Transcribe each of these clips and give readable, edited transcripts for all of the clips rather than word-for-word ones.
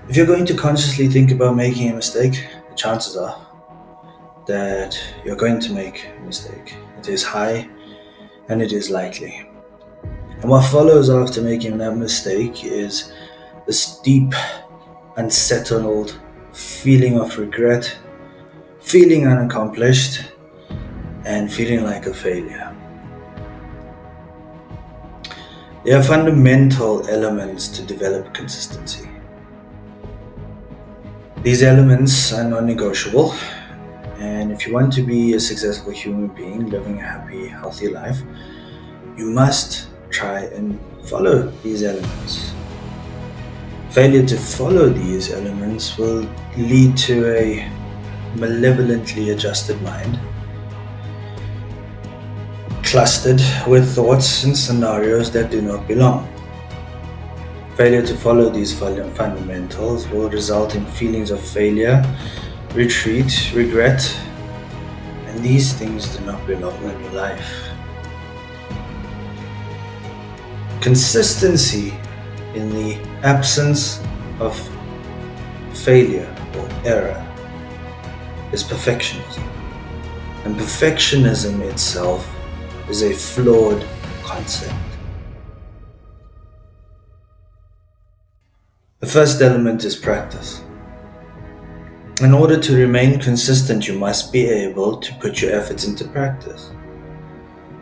If you're going to consciously think about making a mistake, the chances are that you're going to make a mistake. It is high and it is likely. And what follows after making that mistake is this deep, unsettled feeling of regret, feeling unaccomplished, and feeling like a failure. There are fundamental elements to develop consistency. These elements are non-negotiable, and if you want to be a successful human being living a happy, healthy life, you must try and follow these elements. Failure to follow these elements will lead to a malevolently adjusted mind, clustered with thoughts and scenarios that do not belong. Failure to follow these fundamentals will result in feelings of failure, retreat, regret, and these things do not belong in your life. Consistency in the absence of failure or error is perfectionism. And perfectionism itself is a flawed concept. The first element is practice. In order to remain consistent, you must be able to put your efforts into practice.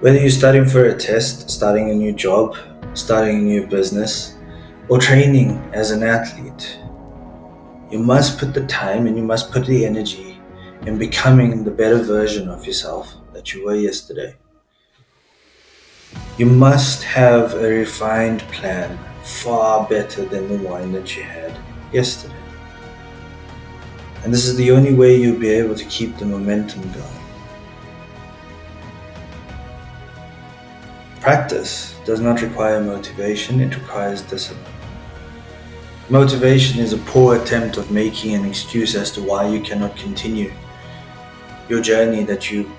Whether you're studying for a test, starting a new job, starting a new business, or training as an athlete, you must put the time and you must put the energy in becoming the better version of yourself that you were yesterday. You must have a refined plan, far better than the one that you had yesterday. And this is the only way you'll be able to keep the momentum going. Practice does not require motivation, it requires discipline. Motivation is a poor attempt of making an excuse as to why you cannot continue your journey that you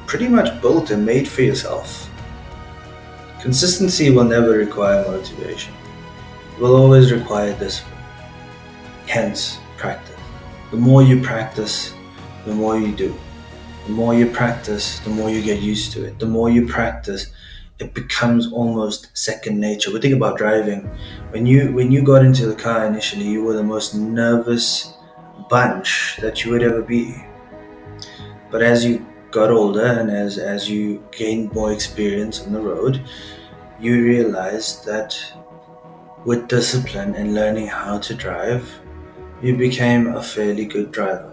pretty much built and made for yourself. Consistency will never require motivation. It will always require discipline. Hence, practice. The more you practice, the more you do. The more you practice, the more you get used to it. The more you practice, it becomes almost second nature. But think about driving. When you got into the car initially, you were the most nervous bunch that you would ever be. But as you got older and as you gained more experience on the road, you realized that with discipline and learning how to drive, you became a fairly good driver.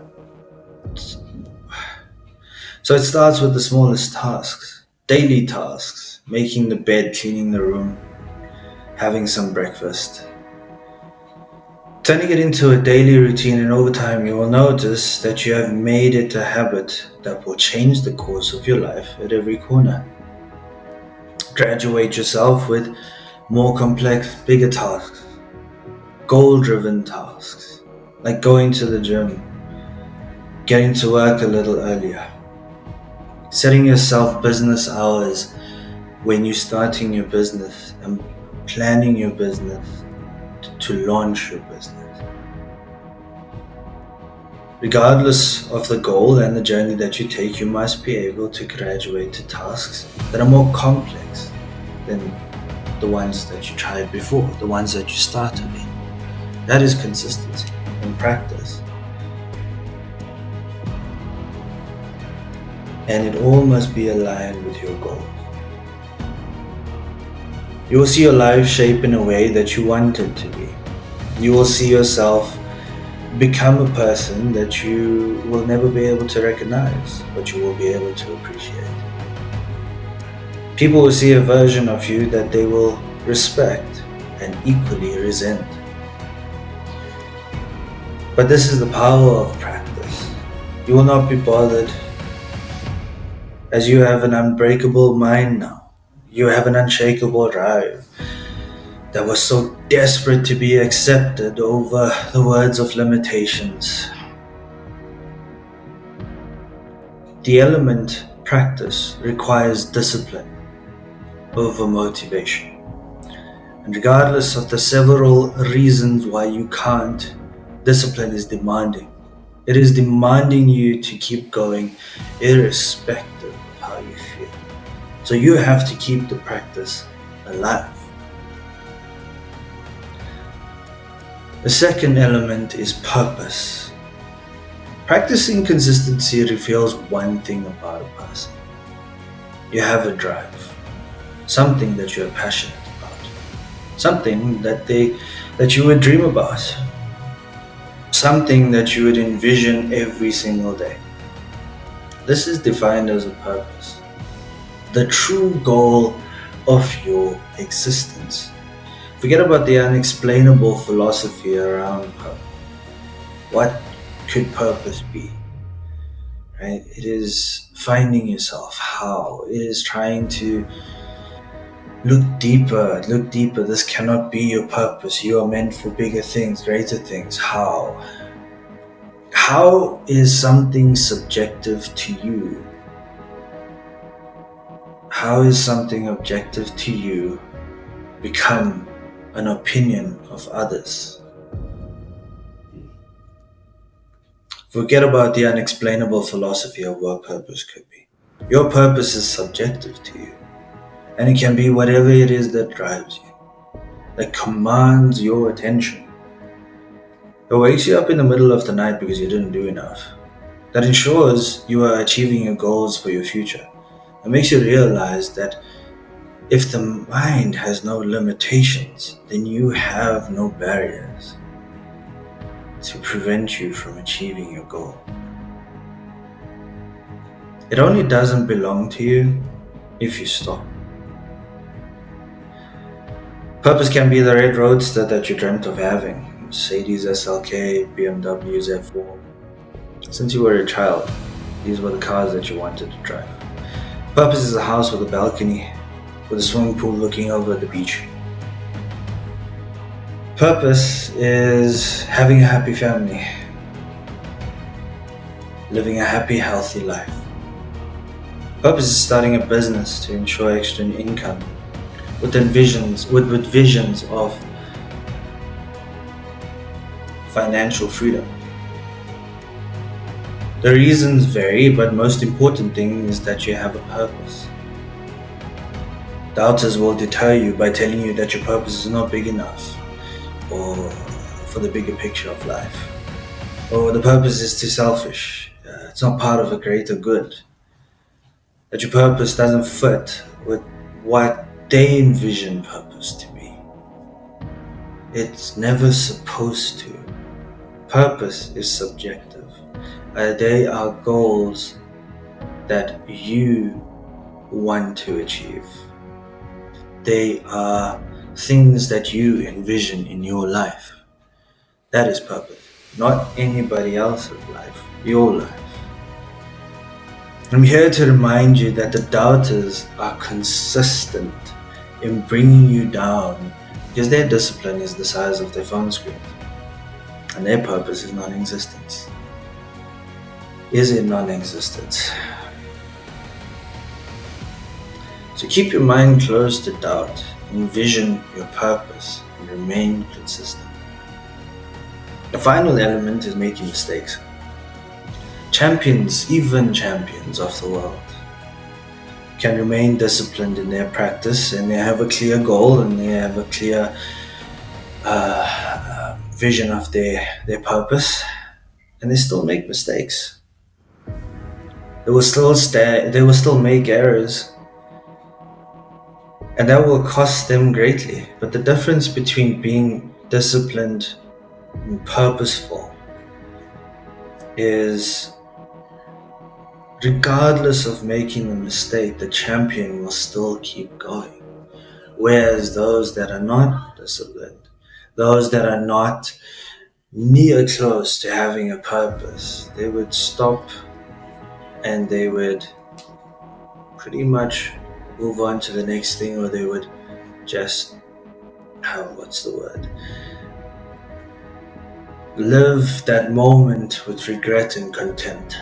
So it starts with the smallest tasks, daily tasks, making the bed, cleaning the room, having some breakfast. Turning it into a daily routine, and over time you will notice that you have made it a habit that will change the course of your life at every corner. Graduate yourself with more complex, bigger tasks, goal-driven tasks, like going to the gym, getting to work a little earlier, setting yourself business hours when you're starting your business and planning your business to launch your business. Regardless of the goal and the journey that you take, you must be able to graduate to tasks that are more complex than the ones that you tried before, the ones that you started in. That is consistency in practice. And it all must be aligned with your goals. You will see your life shape in a way that you want it to be. You will see yourself become a person that you will never be able to recognize, but you will be able to appreciate. People will see a version of you that they will respect and equally resent. But this is the power of practice. You will not be bothered, as you have an unbreakable mind now. You have an unshakable drive that was so desperate to be accepted over the words of limitations. The element practice requires discipline over motivation. And regardless of the several reasons why you can't Discipline is demanding. It is demanding you to keep going irrespective of how you feel. So you have to keep the practice alive. The second element is purpose. Practicing consistency reveals one thing about a person. You have a drive, something that you're passionate about, something that you would dream about, something that you would envision every single day. This is defined as a purpose, the true goal of your existence. Forget about the unexplainable philosophy around what could purpose be, right? It is finding yourself. How? It is trying to look deeper, look deeper. This cannot be your purpose. You are meant for bigger things, greater things. How? How is something subjective to you? How is something objective to you become an opinion of others? Forget about the unexplainable philosophy of what purpose could be. Your purpose is subjective to you, and it can be whatever it is that drives you, that commands your attention, that wakes you up in the middle of the night because you didn't do enough, that ensures you are achieving your goals for your future, that makes you realize that if the mind has no limitations, then you have no barriers to prevent you from achieving your goal. It only doesn't belong to you if you stop. Purpose can be the red roadster that you dreamt of having, Mercedes SLK, BMW Z4. Since you were a child, these were the cars that you wanted to drive. Purpose is a house with a balcony, with a swimming pool looking over the beach. Purpose is having a happy family, living a happy, healthy life. Purpose is starting a business to ensure extra income with visions of financial freedom. The reasons vary, but most important thing is that you have a purpose. Doubters will deter you by telling you that your purpose is not big enough, or for the bigger picture of life, or the purpose is too selfish, it's not part of a greater good, that your purpose doesn't fit with what they envision purpose to be. It's never supposed to. Purpose is subjective. They are goals that you want to achieve. They are things that you envision in your life. That is purpose, not anybody else's life, your life. I'm here to remind you that the doubters are consistent in bringing you down because their discipline is the size of their phone screen and their purpose is non-existence. Is it non-existence? So keep your mind closed to doubt, envision your purpose, and remain consistent. The final element is making mistakes. Champions, even champions of the world, can remain disciplined in their practice, and they have a clear goal and they have a clear vision of their purpose, and they still make mistakes. They will still make errors, and that will cost them greatly. But the difference between being disciplined and purposeful is, regardless of making a mistake, the champion will still keep going. Whereas those that are not disciplined, those that are not near close to having a purpose, they would stop and they would pretty much move on to the next thing, or they would just, live that moment with regret and contempt.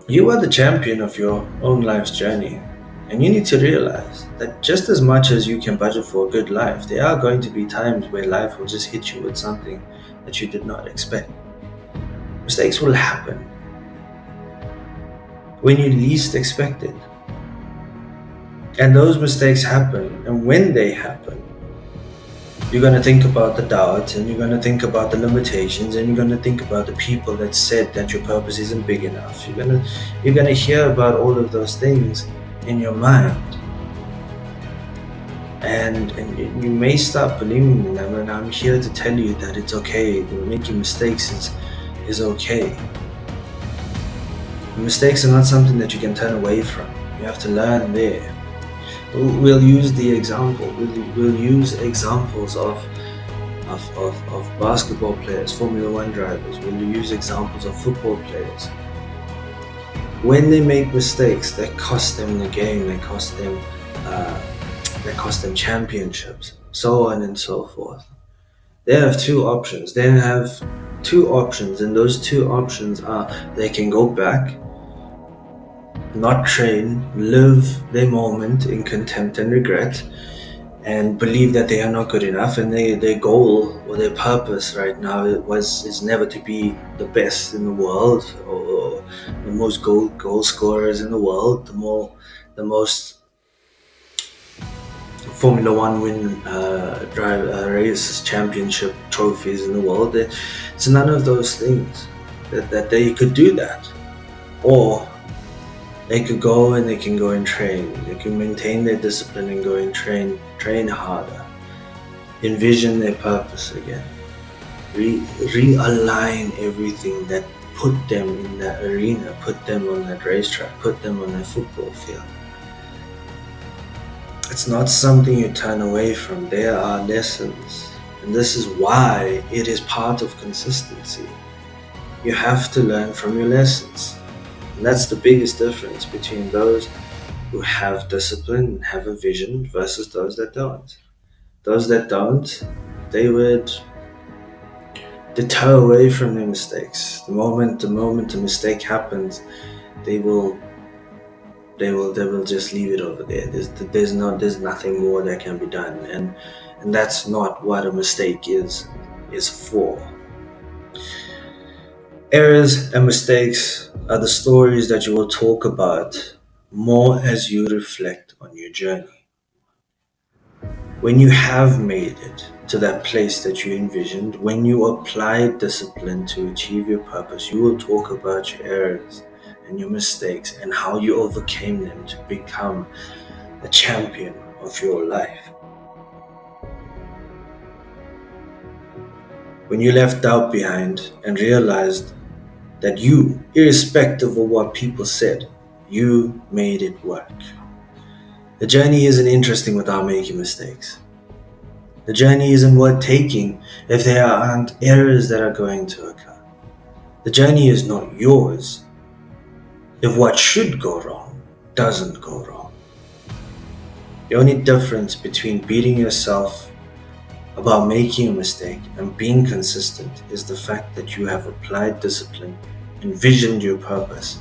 You are the champion of your own life's journey, And you need to realize that just as much as you can budget for a good life, there are going to be times where life will just hit you with something that you did not expect. Mistakes will happen when you least expect it. And those mistakes happen, and when they happen, you're going to think about the doubts, and you're going to think about the limitations, and you're going to think about the people that said that your purpose isn't big enough. You're going to hear about all of those things in your mind. And you may start believing in them, and I'm here to tell you that it's okay. Making mistakes is okay. Mistakes are not something that you can turn away from. You have to learn there. We'll use the example. We'll use examples of basketball players, Formula One drivers. We'll use examples of football players. When they make mistakes that cost them the game, that cost them championships, so on and so forth. They have two options. And those two options are they can go back, not train, live their moment in contempt and regret, and believe that they are not good enough, and their goal or their purpose right now is never to be the best in the world or the most goal scorers in the world, the most Formula One win races, championship trophies in the world. It's none of those things that they could do that, or they could go and they can go and train. They can maintain their discipline and go and train harder, envision their purpose again, realign everything that put them in that arena, put them on that racetrack, put them on that football field. It's not something you turn away from. There are lessons, and this is why it is part of consistency. You have to learn from your lessons. And that's the biggest difference between those who have discipline and have a vision versus those that don't. Those that don't, they would deter away from their mistakes. The moment a mistake happens, they will just leave it over there. There's nothing more that can be done, and that's not what a mistake is for. Errors and mistakes are the stories that you will talk about more as you reflect on your journey. When you have made it to that place that you envisioned, when you applied discipline to achieve your purpose, you will talk about your errors and your mistakes and how you overcame them to become the champion of your life. When you left doubt behind and realized that you, irrespective of what people said, you made it work. The journey isn't interesting without making mistakes. The journey isn't worth taking if there aren't errors that are going to occur. The journey is not yours if what should go wrong doesn't go wrong. The only difference between beating yourself about making a mistake and being consistent is the fact that you have applied discipline, envisioned your purpose,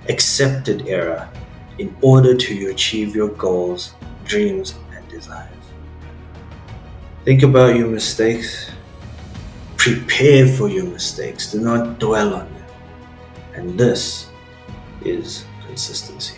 accepted error in order to achieve your goals, dreams, and desires. Think about your mistakes. Prepare for your mistakes. Do not dwell on them. And this is consistency.